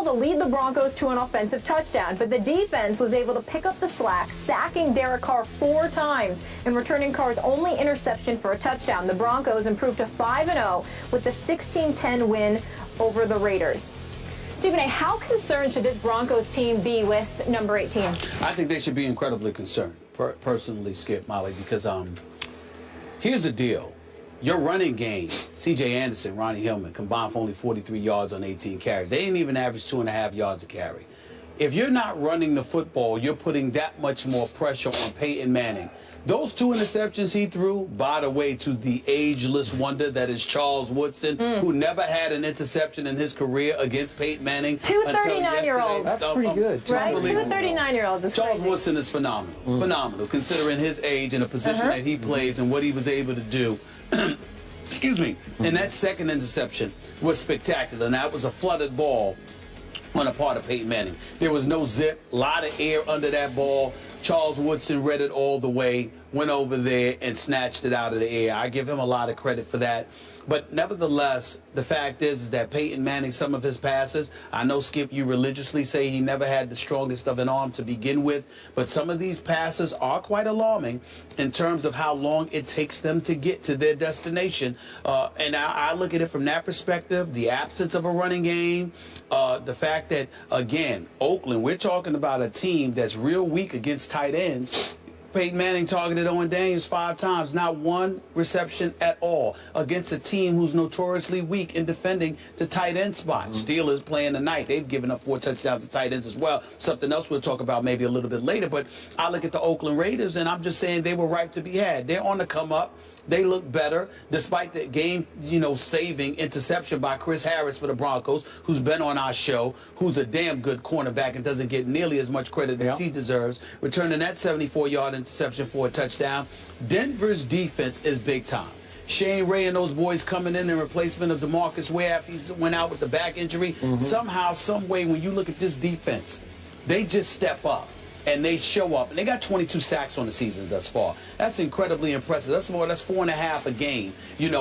to lead the Broncos to an offensive touchdown, but the defense was able to pick up the slack, sacking Derek Carr 4 times and returning Carr's only interception for a touchdown. The Broncos improved to 5-0 with the 16-10 win over the Raiders. Stephen A., how concerned should this Broncos team be with number 18? I think they should be incredibly concerned, personally, Skip, Molly, because here's the deal. Your running game, C.J. Anderson, Ronnie Hillman, combined for only 43 yards on 18 carries. They didn't even average 2.5 yards a carry. If you're not running the football, you're putting that much more pressure on Peyton Manning. Those 2 interceptions he threw, by the way, to the ageless wonder that is Charles Woodson, who never had an interception in his career against Peyton Manning. 2 39-year-olds. That's pretty good. Right? 2 39-year-olds is Charles crazy. Woodson is phenomenal. Phenomenal, considering his age and the position that he plays and what he was able to do. Excuse me. And that second interception was spectacular. And that was a flooded ball on the part of Peyton Manning. There was no zip, a lot of air under that ball. Charles Woodson read it all the way, went over there and snatched it out of the air. I give him a lot of credit for that. But nevertheless, the fact is that Peyton Manning, some of his passes, I know, Skip, you religiously say he never had the strongest of an arm to begin with, but some of these passes are quite alarming in terms of how long it takes them to get to their destination. And I look at it from that perspective, the absence of a running game, the fact that, again, Oakland, we're talking about a team that's real weak against tight ends. Peyton Manning targeted Owen Daniels 5 times, not 1 reception at all, against a team who's notoriously weak in defending the tight end spot. Steelers playing tonight. They've given up 4 touchdowns to tight ends as well. Something else we'll talk about maybe a little bit later. But I look at the Oakland Raiders, and I'm just saying they were ripe to be had. They're on the come up. They look better, despite the game-saving interception by Chris Harris for the Broncos, who's been on our show, who's a damn good cornerback and doesn't get nearly as much credit as he deserves, returning that 74-yard interception for a touchdown. Denver's defense is big time. Shane Ray and those boys coming in replacement of DeMarcus Ware after he went out with the back injury. Somehow, some way, when you look at this defense, they just step up. And they show up, and they got 22 sacks on the season thus far. That's incredibly impressive. That's 4.5 a game.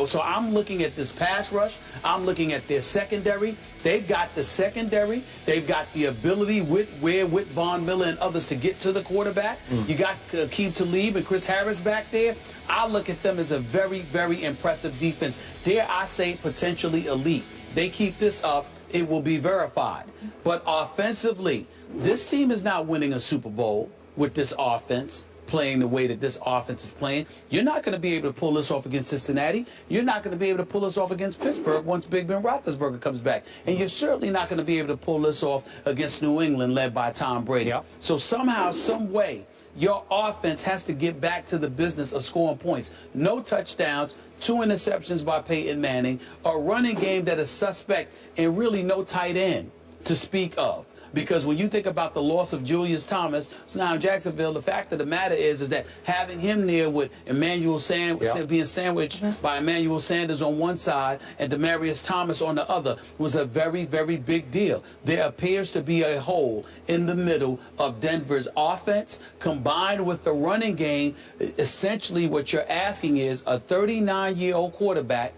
So I'm looking at this pass rush. I'm looking at their secondary. They've got the secondary. They've got the ability with Von Miller and others to get to the quarterback. You got Aqib Talib and Chris Harris back there. I look at them as a very, very impressive defense. Dare I say potentially elite. They keep this up, it will be verified. But offensively, this team is not winning a Super Bowl with this offense, playing the way that this offense is playing. You're not going to be able to pull this off against Cincinnati. You're not going to be able to pull this off against Pittsburgh once Big Ben Roethlisberger comes back. And you're certainly not going to be able to pull this off against New England, led by Tom Brady. So somehow, some way, your offense has to get back to the business of scoring points. No touchdowns, 2 interceptions by Peyton Manning, a running game that is suspect, and really no tight end to speak of. Because when you think about the loss of Julius Thomas, so now in Jacksonville, the fact of the matter is that having him there with Emmanuel Sanders being sandwiched by Emmanuel Sanders on one side and Demaryius Thomas on the other was a very, very big deal. There appears to be a hole in the middle of Denver's offense combined with the running game. Essentially, what you're asking is a 39-year-old quarterback,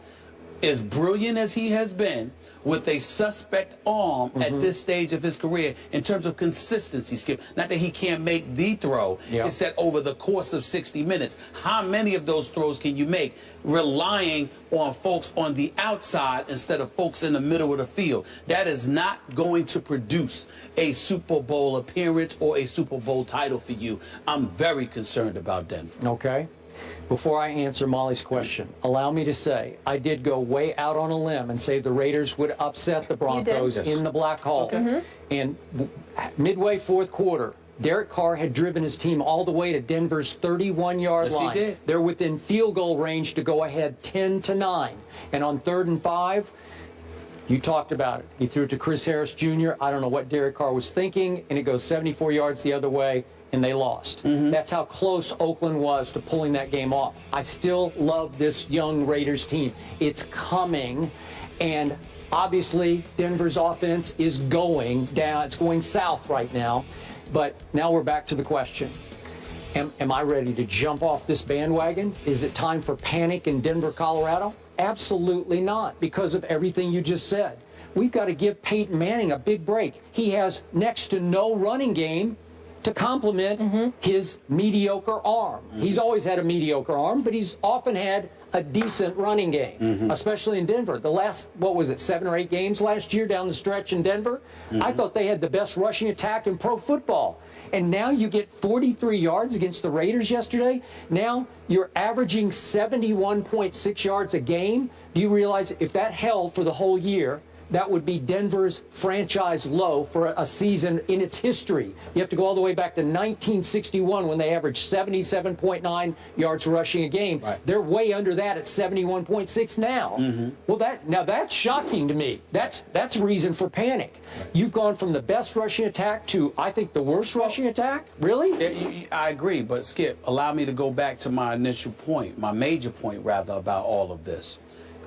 as brilliant as he has been, with a suspect arm at this stage of his career in terms of consistency, Skip. Not that he can't make the throw. It's that over the course of 60 minutes, how many of those throws can you make relying on folks on the outside instead of folks in the middle of the field? That is not going to produce a Super Bowl appearance or a Super Bowl title for you. I'm very concerned about Denver. Okay. Before I answer Molly's question, allow me to say I did go way out on a limb and say the Raiders would upset the Broncos in the Black Hole. And midway 4th quarter, Derek Carr had driven his team all the way to Denver's 31-yard line. He did. They're within field goal range to go ahead 10-9. And on 3rd and 5, you talked about it. He threw it to Chris Harris Jr. I don't know what Derek Carr was thinking, and it goes 74 yards the other way, and they lost. That's how close Oakland was to pulling that game off. I still love this young Raiders team. It's coming, and obviously Denver's offense is going down. It's going south right now. But now we're back to the question. Am I ready to jump off this bandwagon? Is it time for panic in Denver, Colorado? Absolutely not, because of everything you just said. we've got to give Peyton Manning a big break. He has next to no running game to complement his mediocre arm. He's always had a mediocre arm, but he's often had a decent running game, especially in Denver. The last, what was it, 7 or 8 games last year down the stretch in Denver? I thought they had the best rushing attack in pro football. And now you get 43 yards against the Raiders yesterday. Now you're averaging 71.6 yards a game. Do you realize if that held for the whole year, that would be Denver's franchise low for a season in its history? You have to go all the way back to 1961 when they averaged 77.9 yards rushing a game. Right. They're way under that at 71.6 now. Well, that's shocking to me. That's reason for panic. Right. You've gone from the best rushing attack to, I think, the worst rushing attack? Really? Yeah, I agree, but Skip, allow me to go back to my initial point, my major point, rather, about all of this.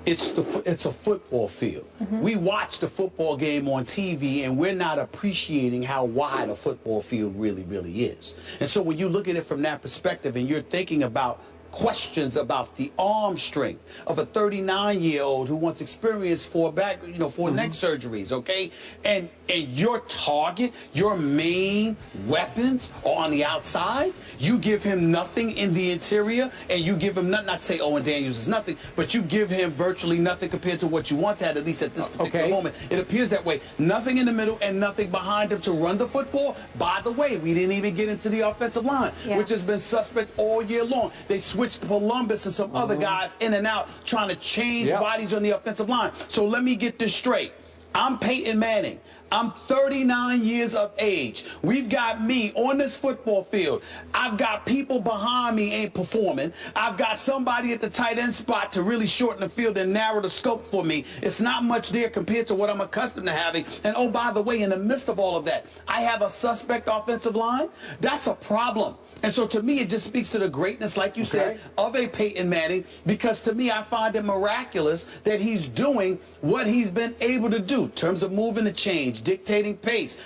It's a football field. We watch the football game on TV, and we're not appreciating how wide a football field really is. And so when you look at it from that perspective and you're thinking about questions about the arm strength of a 39-year-old who wants experience for neck surgeries, okay? And your target, your main weapons are on the outside. You give him nothing in the interior, and you give him not to say Owen Daniels is nothing, but you give him virtually nothing compared to what you once had, at least at this particular moment. It appears that way. Nothing in the middle and nothing behind him to run the football. By the way, we didn't even get into the offensive line, which has been suspect all year long. They switched Columbus and some other guys in and out trying to change bodies on the offensive line. So let me get this straight. I'm Peyton Manning. I'm 39 years of age. We've got me on this football field. I've got people behind me ain't performing. I've got somebody at the tight end spot to really shorten the field and narrow the scope for me. It's not much there compared to what I'm accustomed to having. And oh, by the way, in the midst of all of that, I have a suspect offensive line. That's a problem. And so to me, it just speaks to the greatness, like you said, of a Peyton Manning, because to me, I find it miraculous that he's doing what he's been able to do in terms of moving the change, dictating pace,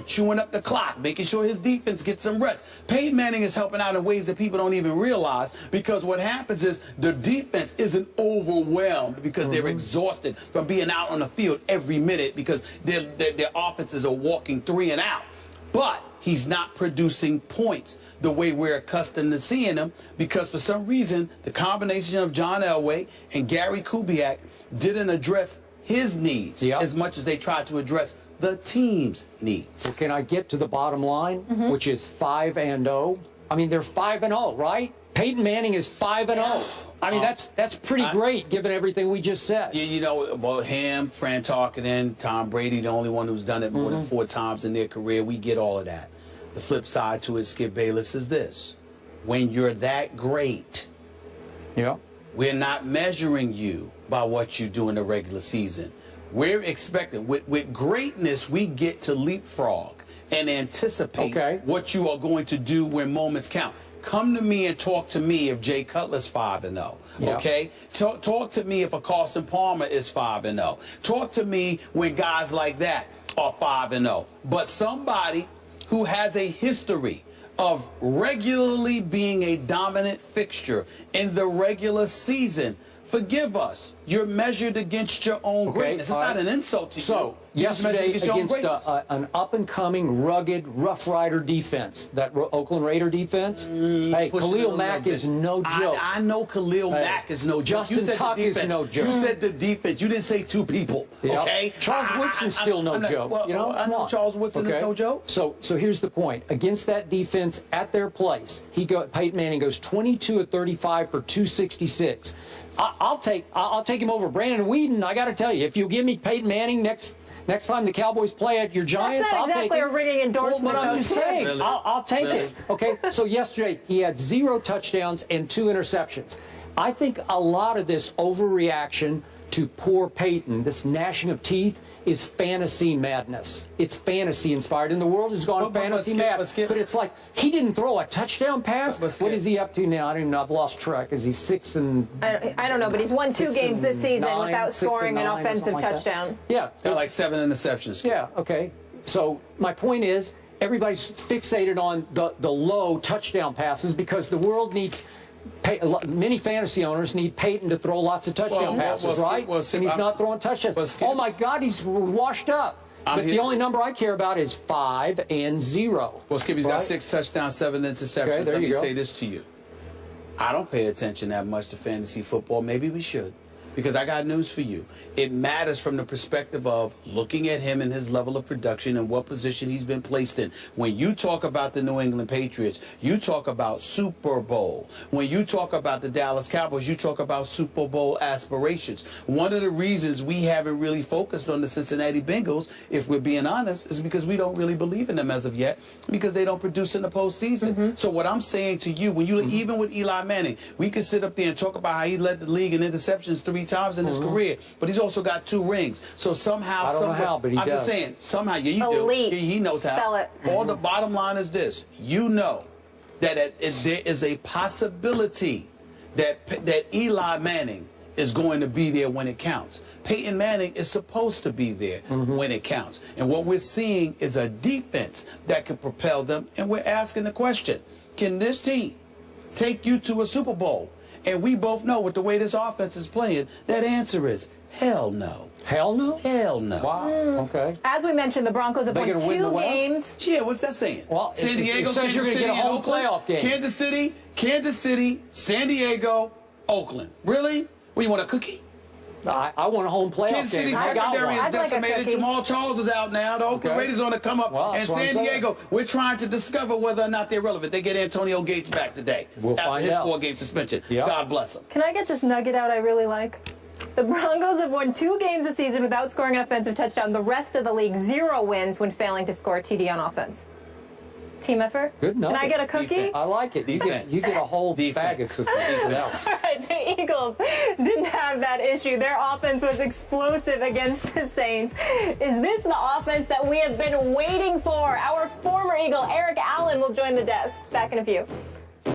chewing up the clock, making sure his defense gets some rest. Peyton Manning is helping out in ways that people don't even realize, because what happens is the defense isn't overwhelmed because they're exhausted from being out on the field every minute because their offenses are walking 3 and out. But he's not producing points the way we're accustomed to seeing him, because for some reason the combination of John Elway and Gary Kubiak didn't address his needs as much as they tried to address the team's needs. Well, can I get to the bottom line, which is 5-0? I mean, they're 5-0, right? Peyton Manning is 5-0. I mean, that's pretty great given everything we just said. Yeah, well, him, Fran Tarkenton, Tom Brady, the only one who's done it more than 4 times in their career. We get all of that. The flip side to it, Skip Bayless, is this. When you're that great, we're not measuring you by what you do in the regular season. We're expecting, with greatness, we get to leapfrog and anticipate what you are going to do when moments count. Come to me and talk to me if Jay Cutler's 5-0. Okay? Talk to me if a Carson Palmer is 5-0. Talk to me when guys like that are 5-0. But somebody who has a history of regularly being a dominant fixture in the regular season, forgive us, you're measured against your own greatness. It's not an insult to you. So, yesterday against an up-and-coming, rugged, Rough Rider defense, that Oakland Raider defense, hey, Khalil Mack is no joke. I know Khalil Mack is no joke. Justin Tuck is no joke. You said the defense. You didn't say 2 people, okay? Charles Woodson's still no joke. Well, I know Charles Woodson is no joke. So here's the point. Against that defense at their place, Peyton Manning goes 22 of 35 for 266. I'll take him over Brandon Weeden. I got to tell you, if you give me Peyton Manning next time the Cowboys play at your Giants, I'll take it. That's not exactly a ringing endorsement. Well, but I'm just saying, really? I'll take it. Okay, so yesterday he had 0 touchdowns and 2 interceptions. I think a lot of this overreaction to poor Peyton, this gnashing of teeth, is fantasy madness. It's fantasy inspired, and the world has gone fantasy mad. But it's like, he didn't throw a touchdown pass. What is he up to now? I don't even know. I've lost track. Is he 6 and? I don't know, but he's won 2 games this season without scoring an offensive touchdown. Yeah, it's got like 7 interceptions. Yeah. Okay. So my point is, everybody's fixated on the low touchdown passes because the world needs Many fantasy owners need Peyton to throw lots of touchdown passes, right? And he's not throwing touchdowns. Oh, my God, he's washed up. But the only number I care about is 5 and 0. Well, Skippy's got 6 touchdowns, 7 interceptions. Okay, Let me say this to you. I don't pay attention that much to fantasy football. Maybe we should. Because I got news for you. It matters from the perspective of looking at him and his level of production and what position he's been placed in. When you talk about the New England Patriots, you talk about Super Bowl. When you talk about the Dallas Cowboys, you talk about Super Bowl aspirations. One of the reasons we haven't really focused on the Cincinnati Bengals, if we're being honest, is because we don't really believe in them as of yet, because they don't produce in the postseason. So what I'm saying to you, when you even with Eli Manning, we can sit up there and talk about how he led the league in interceptions 3 times in his career, but he's also got 2 rings. So somehow, I don't know how, but he I'm does. just saying, somehow, yeah, you Elite. do. He knows how. Spell it. All the bottom line is this: you know that there is a possibility that Eli Manning is going to be there when it counts. Peyton Manning is supposed to be there when it counts. And what we're seeing is a defense that can propel them. And we're asking the question: can this team take you to a Super Bowl? And we both know with the way this offense is playing, that answer is hell no. Hell no? Hell no. Wow. Okay. As we mentioned, the Broncos have won gonna win the 2 West? games. Yeah, what's that saying? Well, San Diego, it says you're going to get a home playoff game. Kansas City, San Diego, Oakland. Really? Well, you want a cookie? I want a home playoff Kansas game. City's I got secondary one. is I'd like a decimated. cookie. Jamal Charles is out now. The Oakland Raiders are on the come up. Well, and that's what I'm San saying. Diego, we're trying to discover whether or not they're relevant. They get Antonio Gates back today. We'll after find his out. 4-game suspension. Yep. God bless him. Can I get this nugget out I really like? The Broncos have won 2 games this season without scoring an offensive touchdown. The rest of the league, 0 wins when failing to score a TD on offense. Team effort? Good nugget. Can I get a cookie? Defense. I like it. You get a whole bag of something else. All right, the Eagles didn't have that issue. Their offense was explosive against the Saints. Is this the offense that we have been waiting for? Our former Eagle, Eric Allen, will join the desk. Back in a few.